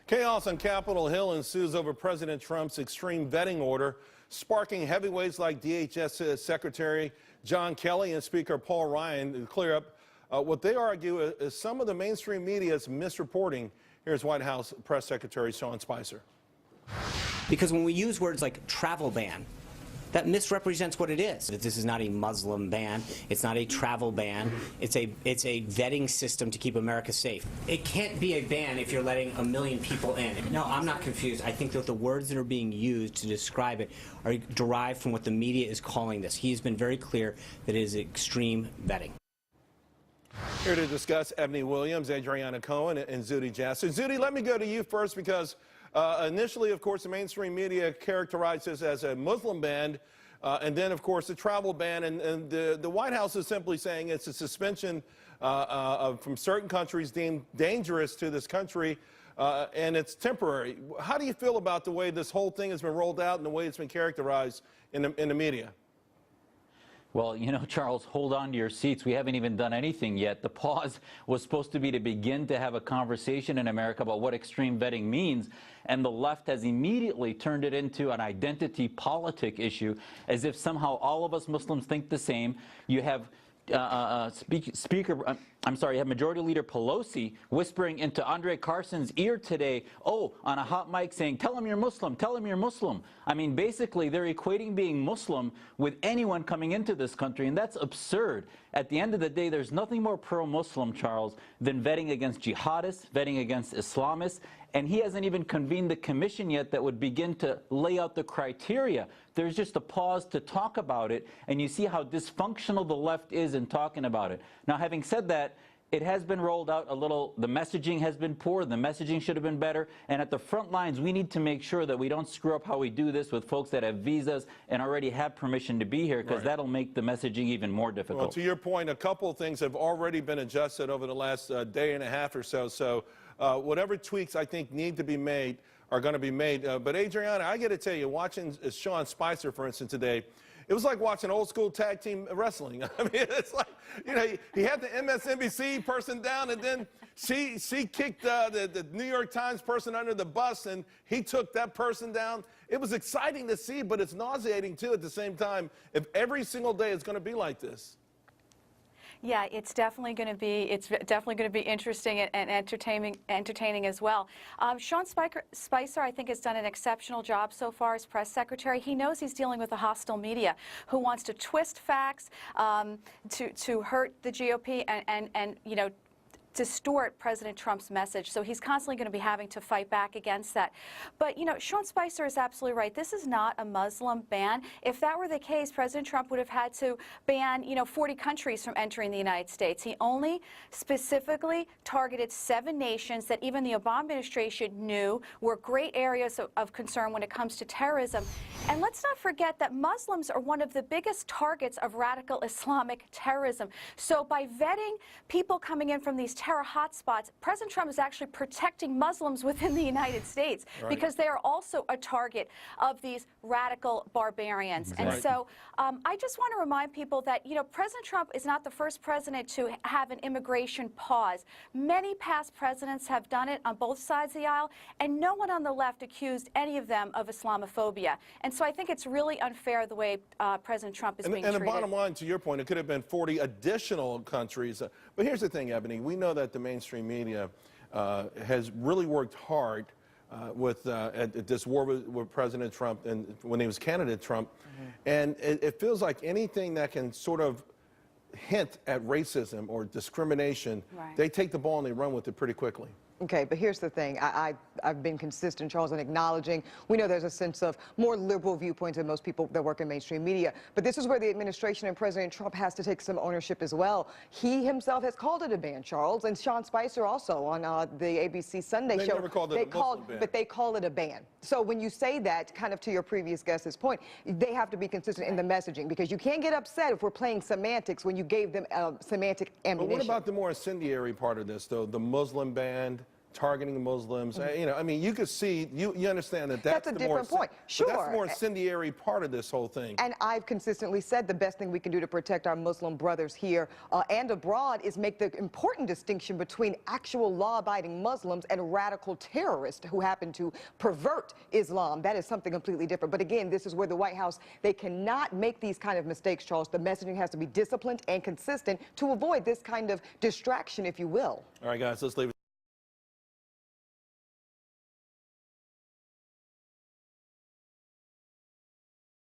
Chaos on Capitol Hill ensues over President Trump's extreme vetting order, sparking heavyweights like DHS Secretary John Kelly and Speaker Paul Ryan to clear up what they argue is some of the mainstream media's misreporting. Here's White House Press Secretary Sean Spicer. Because when we use words like travel ban, that misrepresents what it is. This is not a Muslim ban. It's not a travel ban. It's a vetting system to keep America safe. It can't be a ban if you're letting 1 million people in. No, I'm not confused. I think that the words that are being used to describe it are derived from what the media is calling this. He's been very clear that it is extreme vetting. Here to discuss Ebony Williams, Adriana Cohen, and Zuhdi Jasser. Zuhdi, let me go to you first because initially, of course, the mainstream media characterized this as a Muslim ban, and then, of course, the travel ban. And the White House is simply saying it's a suspension from certain countries deemed dangerous to this country, and it's temporary. How do you feel about the way this whole thing has been rolled out and the way it's been characterized in the media? Well, you know, Charles, hold on to your seats. We haven't even done anything yet. The pause was supposed to be to begin to have a conversation in America about what extreme vetting means, and the left has immediately turned it into an identity politic issue, as if somehow all of us Muslims think the same. You have you have Majority Leader Pelosi whispering into Andre Carson's ear today, on a hot mic saying, tell him you're Muslim, tell him you're Muslim. I mean, basically, they're equating being Muslim with anyone coming into this country, and that's absurd. At the end of the day, there's nothing more pro-Muslim, Charles, than vetting against jihadists, vetting against Islamists, and he hasn't even convened the commission yet that would begin to lay out the criteria. There's just a pause to talk about it, and you see how dysfunctional the left is in talking about it. Now, having said that, it has been rolled out a little. The messaging has been poor. The messaging should have been better. And at the front lines, we need to make sure that we don't screw up how we do this with folks that have visas and already have permission to be here, because that'll make the messaging even more difficult. Well, to your point, a couple of things have already been adjusted over the last day and a half or so. So whatever tweaks I think need to be made are going to be made. But Adriana, I got to tell you, watching Sean Spicer, for instance, today, it was like watching old school tag team wrestling. I mean, it's like, you know, he had the MSNBC person down, and then she kicked the New York Times person under the bus, and he took that person down. It was exciting to see, but it's nauseating, too, at the same time, if every single day it's going to be like this. Yeah, it's definitely going to be interesting and entertaining as well. Sean Spicer, I think, has done an exceptional job so far as press secretary. He knows he's dealing with a hostile media who wants to twist facts to hurt the GOP and you know, distort President Trump's message. So he's constantly going to be having to fight back against that. But, you know, Sean Spicer is absolutely right. This is not a Muslim ban. If that were the case, President Trump would have had to ban, you know, 40 countries from entering the United States. He only specifically targeted 7 nations that even the Obama administration knew were great areas of concern when it comes to terrorism. And let's not forget that Muslims are one of the biggest targets of radical Islamic terrorism. So by vetting people coming in from these terror hotspots, President Trump is actually protecting Muslims within the United States because they are also a target of these radical barbarians. And so I just want to remind people that, you know, President Trump is not the first president to have an immigration pause. Many past presidents have done it on both sides of the aisle, and no one on the left accused any of them of Islamophobia. And so I think it's really unfair the way President Trump is being treated. And the bottom line, to your point, it could have been 40 additional countries. But here's the thing, Ebony. We know that the mainstream media has really worked hard with at this war with President Trump and when he was candidate Trump. And it feels like anything that can sort of hint at racism or discrimination, they take the ball and they run with it pretty quickly. Okay, but here's the thing. I've been consistent, Charles, in acknowledging we know there's a sense of more liberal viewpoints in most people that work in mainstream media. But this is where the administration and President Trump has to take some ownership as well. He himself has called it a ban, Charles, and Sean Spicer also on the ABC Sunday show. Never called it a Muslim ban. But they call it a ban. So when you say that, kind of to your previous guest's point, they have to be consistent in the messaging, because you can't get upset if we're playing semantics when you gave them semantic ammunition. But what about the more incendiary part of this, though, the Muslim ban? targeting Muslims. You know, I mean, you could see, you understand that that's a the different more, point. but Sure. that's the more incendiary part of this whole thing. And I've consistently said the best thing we can do to protect our Muslim brothers here and abroad is make the important distinction between actual law-abiding Muslims and radical terrorists who happen to pervert Islam. That is something completely different. But again, this is where the White House, they cannot make these kind of mistakes, Charles. The messaging has to be disciplined and consistent to avoid this kind of distraction, if you will. All right, guys, let's leave it.